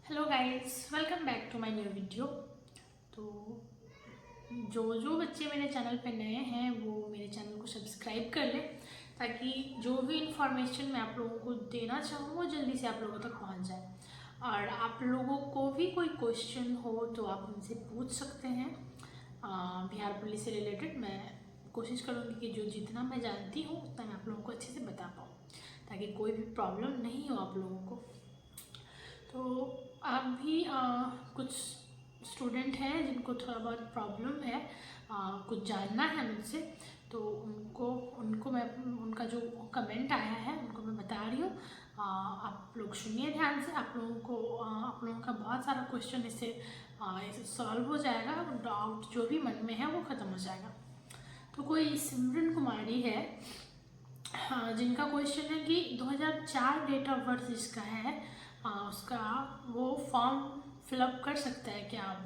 Hello guys, welcome back to my new video. तो जो बच्चे मेरे चैनल पे नए हैं वो मेरे चैनल को सब्सक्राइब कर लें ताकि जो भी इंफॉर्मेशन मैं आप लोगों को देना चाहूँ वो जल्दी से आप लोगों तक पहुँच जाए। और आप लोगों को भी कोई क्वेश्चन हो तो आप मुझसे पूछ सकते हैं। बिहार पुलिस से रिलेटेड मैं कोशिश करूँगी कि जो जितना मैं जानती हूँ उतना मैं आप लोगों को अच्छे से बता पाऊँ ताकि कोई भी प्रॉब्लम नहीं हो आप लोगों को। तो आप भी कुछ स्टूडेंट हैं जिनको थोड़ा बहुत प्रॉब्लम है, कुछ जानना है मुझसे, तो उनको उनको मैं उनका जो कमेंट आया है उनको मैं बता रही हूँ। आप लोग सुनिए ध्यान से। आप लोगों का बहुत सारा क्वेश्चन इससे सॉल्व हो जाएगा। डाउट जो भी मन में है वो ख़त्म हो जाएगा। तो कोई सिमरन कुमारी है, हाँ, जिनका क्वेश्चन है कि 2004 डेट ऑफ बर्थ जिसका है, उसका वो फॉर्म फिलअप कर सकता है क्या अब?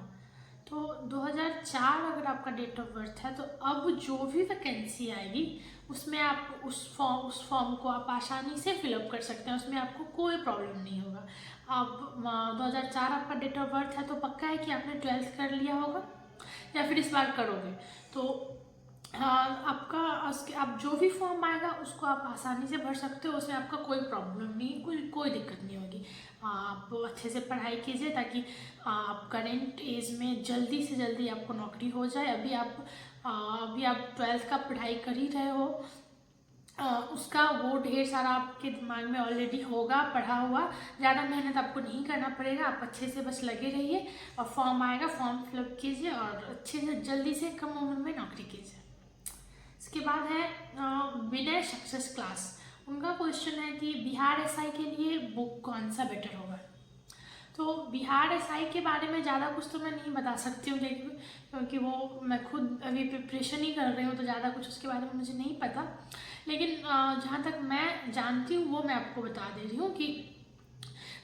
तो 2004 अगर आपका डेट ऑफ बर्थ है तो अब जो भी वैकेंसी आएगी उसमें आप उस फॉर्म को आप आसानी से फिलअप कर सकते हैं। उसमें आपको कोई प्रॉब्लम नहीं होगा। अब 2004 आपका डेट ऑफ बर्थ है तो पक्का है कि आपने 12th कर लिया होगा या फिर इस बार करोगे। तो हाँ, आपका उसके आप जो भी फॉर्म आएगा उसको आप आसानी से भर सकते हो। उसमें आपका कोई प्रॉब्लम नहीं, कोई दिक्कत नहीं होगी। आप अच्छे से पढ़ाई कीजिए ताकि आप करेंट एज में जल्दी से जल्दी आपको नौकरी हो जाए। अभी आप 12th का पढ़ाई कर ही रहे हो, उसका वो ढेर सारा आपके दिमाग में ऑलरेडी होगा पढ़ा हुआ। ज़्यादा मेहनत आपको नहीं करना पड़ेगा। आप अच्छे से बस लगे रहिए और फॉर्म आएगा, फॉर्म फिलअप कीजिए और अच्छे से जल्दी से कम उम्र में नौकरी कीजिए। इसके बाद है विनय सक्सेस क्लास। उनका क्वेश्चन है कि बिहार एसआई के लिए बुक कौन सा बेटर होगा? तो बिहार एसआई के बारे में ज़्यादा कुछ तो मैं नहीं बता सकती हूँ क्योंकि वो मैं खुद अभी प्रिपरेशन ही कर रही हूँ, तो ज़्यादा कुछ उसके बारे में मुझे नहीं पता। लेकिन जहाँ तक मैं जानती हूँ वो मैं आपको बता दे रही हूँ कि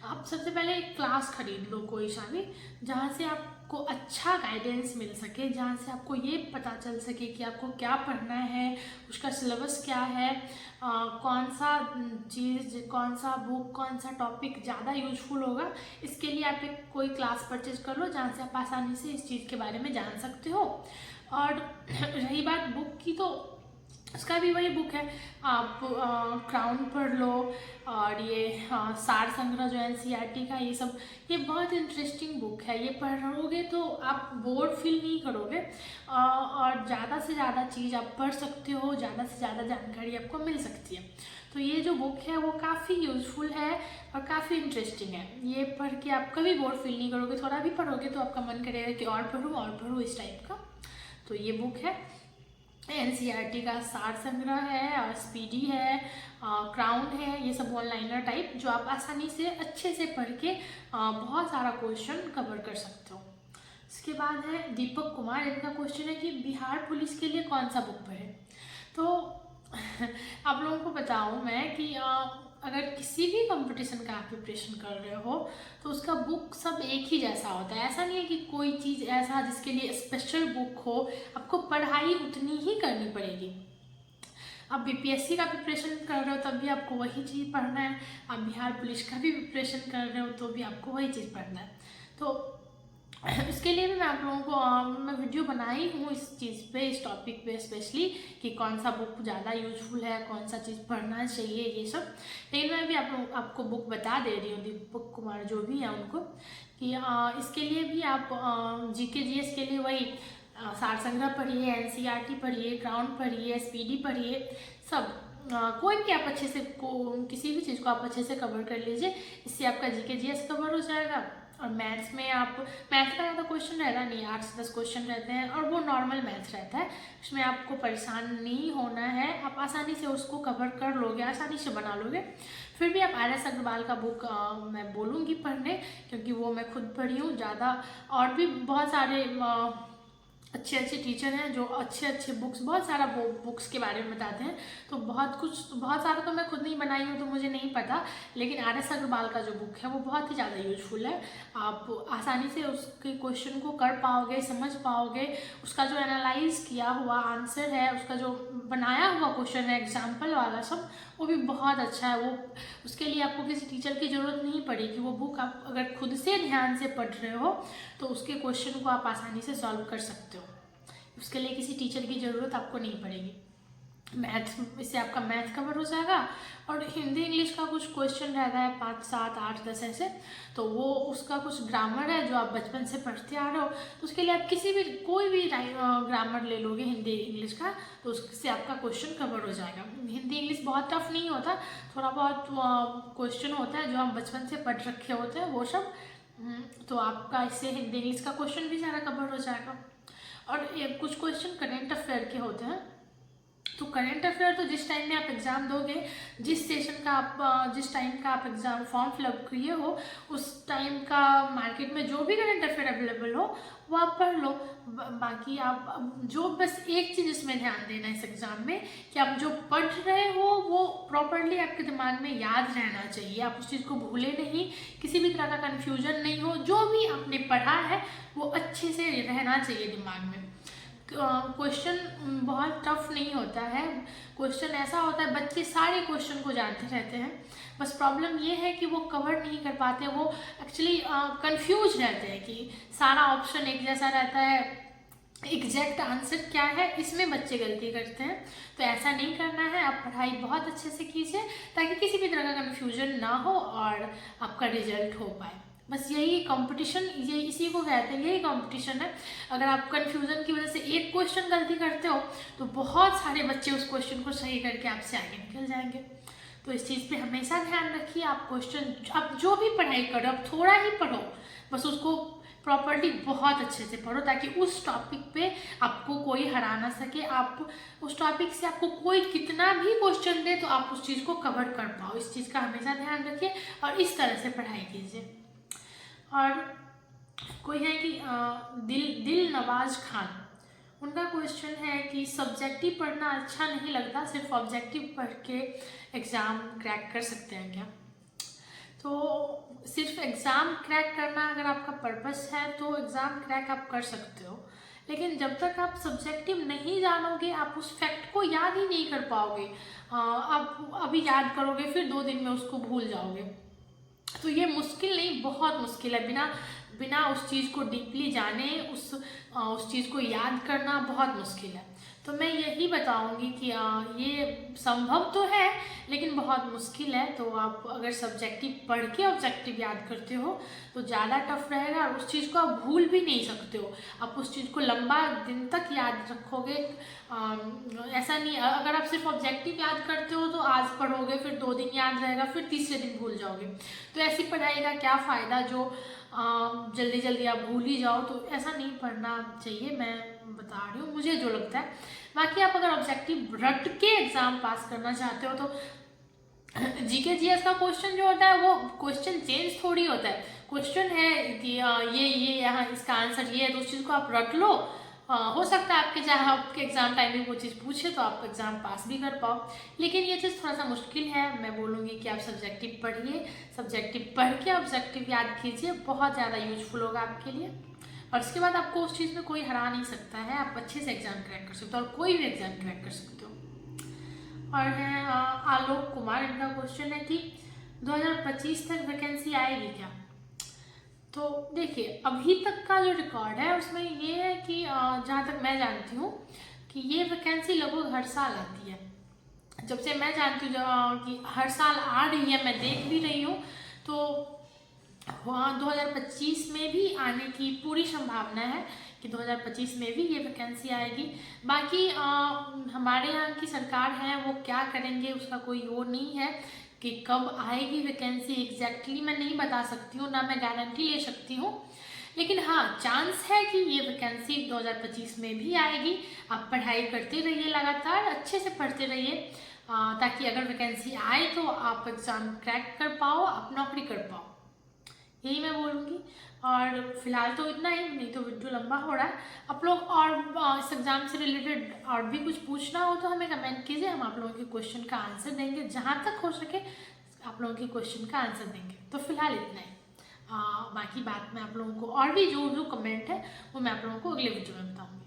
आप सबसे पहले एक क्लास खरीद लो कोई सा भी, जहाँ से आपको अच्छा गाइडेंस मिल सके, जहाँ से आपको ये पता चल सके कि आपको क्या पढ़ना है, उसका सिलेबस क्या है, कौन सा चीज़, कौन सा बुक, कौन सा टॉपिक ज़्यादा यूजफुल होगा। इसके लिए आप एक कोई क्लास परचेज कर लो जहाँ से आप आसानी से इस चीज़ के बारे में जान सकते हो। और रही बात बुक की, तो उसका भी वही बुक है। आप क्राउन पढ़ लो और ये सार संग्रह जो एनसीईआरटी का, ये बहुत इंटरेस्टिंग बुक है। ये पढ़ोगे तो आप बोर फील नहीं करोगे और ज़्यादा से ज़्यादा चीज़ आप पढ़ सकते हो, ज़्यादा से ज़्यादा जानकारी आपको मिल सकती है। तो ये जो बुक है वो काफ़ी यूज़फुल है और काफ़ी इंटरेस्टिंग है। ये पढ़ के आप कभी बोर फील नहीं करोगे। थोड़ा भी पढ़ोगे तो आपका मन करेगा कि और पढ़ूँ इस टाइप का। तो ये बुक है एनसीईआरटी का। सार संग्रह है और स्पीडी है, क्राउन है, ये सब ऑनलाइनर टाइप जो आप आसानी से अच्छे से पढ़ के बहुत सारा क्वेश्चन कवर कर सकते हो। इसके बाद है दीपक कुमार। इनका क्वेश्चन है कि बिहार पुलिस के लिए कौन सा बुक पढ़े? तो आप लोगों को बताऊं मैं कि अगर किसी भी कंपटीशन का आप प्रिपरेशन कर रहे हो तो उसका बुक सब एक ही जैसा होता है। ऐसा नहीं है कि कोई चीज़ ऐसा जिसके लिए स्पेशल बुक हो। आपको पढ़ाई उतनी ही करनी पड़ेगी। आप बीपीएससी का प्रिपरेशन कर रहे हो तब भी आपको वही चीज़ पढ़ना है। आप बिहार पुलिस का भी प्रिपरेशन कर रहे हो तो भी आपको वही चीज़ पढ़ना है। तो इसके लिए भी मैं आप लोगों को मैं वीडियो बनाई हूँ इस चीज़ पे, इस टॉपिक पे स्पेशली, कि कौन सा बुक ज़्यादा यूजफुल है, कौन सा चीज़ पढ़ना चाहिए, ये सब। लेकिन मैं भी आपको बुक बता दे रही हूँ, दीपक कुमार जो भी है उनको, कि इसके लिए भी आप जीके जीएस के लिए वही सार संग्रह पढ़िए, एनसीईआरटी पढ़िए, क्राउन पढ़िए, स्पीडी पढ़िए, सब कोई भी आप अच्छे से किसी भी चीज़ को आप अच्छे से कवर कर लीजिए। इससे आपका जीके जीएस कवर हो जाएगा। और मैथ्स का ज़्यादा क्वेश्चन रहता नहीं, 8 से 10 क्वेश्चन रहते हैं और वो नॉर्मल मैथ्स रहता है। उसमें आपको परेशान नहीं होना है, आप आसानी से उसको कवर कर लोगे, आसानी से बना लोगे। फिर भी आप RS अग्रवाल का बुक मैं बोलूँगी पढ़ने, क्योंकि वो मैं खुद पढ़ी हूँ ज़्यादा। और भी बहुत सारे अच्छे अच्छे टीचर हैं जो अच्छे अच्छे बुक्स, बहुत सारा बुक्स के बारे में बताते हैं। तो बहुत सारा तो मैं खुद नहीं बनाई हूँ तो मुझे नहीं पता, लेकिन RS अग्रवाल का जो बुक है वो बहुत ही ज़्यादा यूजफुल है। आप आसानी से उसके क्वेश्चन को कर पाओगे, समझ पाओगे। उसका जो एनालाइज किया हुआ आंसर है, उसका जो बनाया हुआ क्वेश्चन है एग्जाम्पल वाला सब, वो भी बहुत अच्छा है। वो उसके लिए आपको किसी टीचर की ज़रूरत नहीं पड़ेगी। वो बुक आप अगर खुद से ध्यान से पढ़ रहे हो तो उसके क्वेश्चन को आप आसानी से सॉल्व कर सकते हो। उसके लिए किसी टीचर की ज़रूरत आपको नहीं पड़ेगी। मैथ, इससे आपका मैथ कवर हो जाएगा। और हिंदी इंग्लिश का कुछ क्वेश्चन रहता है 5, 7, 8, 10 ऐसे, तो वो उसका कुछ ग्रामर है जो आप बचपन से पढ़ते आ रहे हो, तो उसके लिए आप किसी भी कोई भी ग्रामर ले लोगे हिंदी इंग्लिश का, तो उससे आपका क्वेश्चन कवर हो जाएगा। हिंदी इंग्लिश बहुत टफ नहीं होता, थोड़ा बहुत क्वेश्चन होता है जो हम बचपन से पढ़ रखे होते हैं वो सब। तो आपका इससे हिंदी इंग्लिश का क्वेश्चन भी सारा कवर हो जाएगा। और कुछ क्वेश्चन करेंट अफेयर के होते हैं। तो करेंट अफेयर तो जिस टाइम में आप एग्ज़ाम दोगे, जिस टाइम का आप एग्ज़ाम फॉर्म फिलअप किए हो, उस टाइम का मार्केट में जो भी करेंट अफेयर अवेलेबल हो वो आप पढ़ लो। बाकी आप जो बस एक चीज़ इसमें ध्यान देना इस एग्ज़ाम में कि आप जो पढ़ रहे हो वो प्रॉपरली आपके दिमाग में याद रहना चाहिए। आप उस चीज़ को भूले नहीं, किसी भी तरह का कन्फ्यूजन नहीं हो, जो भी आपने पढ़ा है वो अच्छे से रहना चाहिए दिमाग में। क्वेश्चन बहुत टफ नहीं होता है। क्वेश्चन ऐसा होता है, बच्चे सारे क्वेश्चन को जानते रहते हैं, बस प्रॉब्लम ये है कि वो कवर नहीं कर पाते। वो एक्चुअली कंफ्यूज रहते हैं कि सारा ऑप्शन एक जैसा रहता है, एग्जैक्ट आंसर क्या है, इसमें बच्चे गलती करते हैं। तो ऐसा नहीं करना है, आप पढ़ाई बहुत अच्छे से कीजिए ताकि किसी भी तरह का कन्फ्यूजन ना हो और आपका रिजल्ट हो पाए। बस यही कंपटीशन, ये इसी को कहते हैं, यही कंपटीशन है। अगर आप कन्फ्यूजन की वजह से एक क्वेश्चन गलती करते हो तो बहुत सारे बच्चे उस क्वेश्चन को सही करके आपसे आगे निकल जाएंगे। तो इस चीज़ पे हमेशा ध्यान रखिए। आप क्वेश्चन, आप जो भी पढ़ाई करो, आप थोड़ा ही पढ़ो, बस उसको प्रॉपर्ली बहुत अच्छे से पढ़ो ताकि उस टॉपिक पे आपको कोई हरा ना सके। आप उस टॉपिक से आपको कोई कितना भी क्वेश्चन दे तो आप उस चीज़ को कवर कर पाओ। इस चीज़ का हमेशा ध्यान रखिए और इस तरह से पढ़ाई कीजिए। और कोई है कि दिल नवाज खान, उनका क्वेश्चन है कि सब्जेक्टिव पढ़ना अच्छा नहीं लगता, सिर्फ ऑब्जेक्टिव पढ़ के एग्ज़ाम क्रैक कर सकते हैं क्या? तो सिर्फ एग्ज़ाम क्रैक करना अगर आपका पर्पस है तो एग्ज़ाम क्रैक आप कर सकते हो, लेकिन जब तक आप सब्जेक्टिव नहीं जानोगे आप उस फैक्ट को याद ही नहीं कर पाओगे। आप अभी याद करोगे फिर 2 दिन में उसको भूल जाओगे, तो ये मुश्किल नहीं, बहुत मुश्किल है। बिना उस चीज़ को डीपली जाने उस चीज़ को याद करना बहुत मुश्किल है। तो मैं यही बताऊंगी कि ये संभव तो है लेकिन बहुत मुश्किल है। तो आप अगर सब्जेक्टिव पढ़ के ऑब्जेक्टिव याद करते हो तो ज़्यादा टफ रहेगा और उस चीज़ को आप भूल भी नहीं सकते हो। आप उस चीज़ को लंबा दिन तक याद रखोगे। ऐसा नहीं, अगर आप सिर्फ ऑब्जेक्टिव याद करते हो तो आज पढ़ोगे, फिर 2 दिन याद रहेगा, फिर तीसरे दिन भूल जाओगे। तो ऐसी पढ़ाई का क्या फ़ायदा जो जल्दी जल्दी आप भूल ही जाओ। तो ऐसा नहीं पढ़ना चाहिए, मैं बता रही हूँ मुझे जो लगता है। बाकी आप अगर ऑब्जेक्टिव रट के एग्ज़ाम पास करना चाहते हो तो जीके जीएस का क्वेश्चन जो होता है वो क्वेश्चन चेंज थोड़ी होता है। क्वेश्चन है कि ये यहाँ इसका आंसर ये है, तो उस चीज़ को आप रट लो। हो सकता है आपके एग्ज़ाम टाइम में वो चीज़ पूछे तो आप एग्ज़ाम पास भी कर पाओ, लेकिन ये चीज़ थोड़ा सा मुश्किल है। मैं बोलूँगी कि आप सब्जेक्टिव पढ़िए, सब्जेक्टिव पढ़ के ऑब्जेक्टिव याद कीजिए, बहुत ज़्यादा यूजफुल होगा आपके लिए। और उसके बाद आपको उस चीज़ में कोई हरा नहीं सकता है, आप अच्छे से एग्ज़ाम क्रैक कर सकते हो और कोई भी एग्ज़ाम क्रैक कर सकते हो। और है आलोक कुमार, इनका क्वेश्चन है कि 2025 तक वैकेंसी आएगी क्या? तो देखिए, अभी तक का जो रिकॉर्ड है उसमें ये है कि जहाँ तक मैं जानती हूँ कि ये वैकेंसी लगभग हर साल आती है। जब से मैं जानती हूँ कि हर साल आ रही है, मैं देख भी रही हूँ, तो वहाँ 2025 में भी आने की पूरी संभावना है कि 2025 में भी ये वैकेंसी आएगी। बाकी हमारे यहाँ की सरकार है वो क्या करेंगे उसका कोई वो नहीं है कि कब आएगी वैकेंसी, एग्जैक्टली मैं नहीं बता सकती हूँ, ना मैं गारंटी ले सकती हूँ। लेकिन हाँ, चांस है कि ये वैकेंसी 2025 में भी आएगी। आप पढ़ाई करते रहिए, लगातार अच्छे से पढ़ते रहिए, ताकि अगर वैकेंसी आए तो आप एग्ज़ाम क्रैक कर पाओ, आप नौकरी कर पाओ। यही मैं बोलूँगी। और फिलहाल तो इतना ही, नहीं तो वीडियो लंबा हो रहा है। आप लोग और इस एग्ज़ाम से रिलेटेड और भी कुछ पूछना हो तो हमें कमेंट कीजिए, हम आप लोगों के क्वेश्चन का आंसर देंगे, जहाँ तक हो सके आप लोगों के क्वेश्चन का आंसर देंगे। तो फिलहाल इतना ही। बाकी बात मैं आप लोगों को और भी जो कमेंट है वो मैं आप लोगों को अगले वीडियो में बताऊँगी।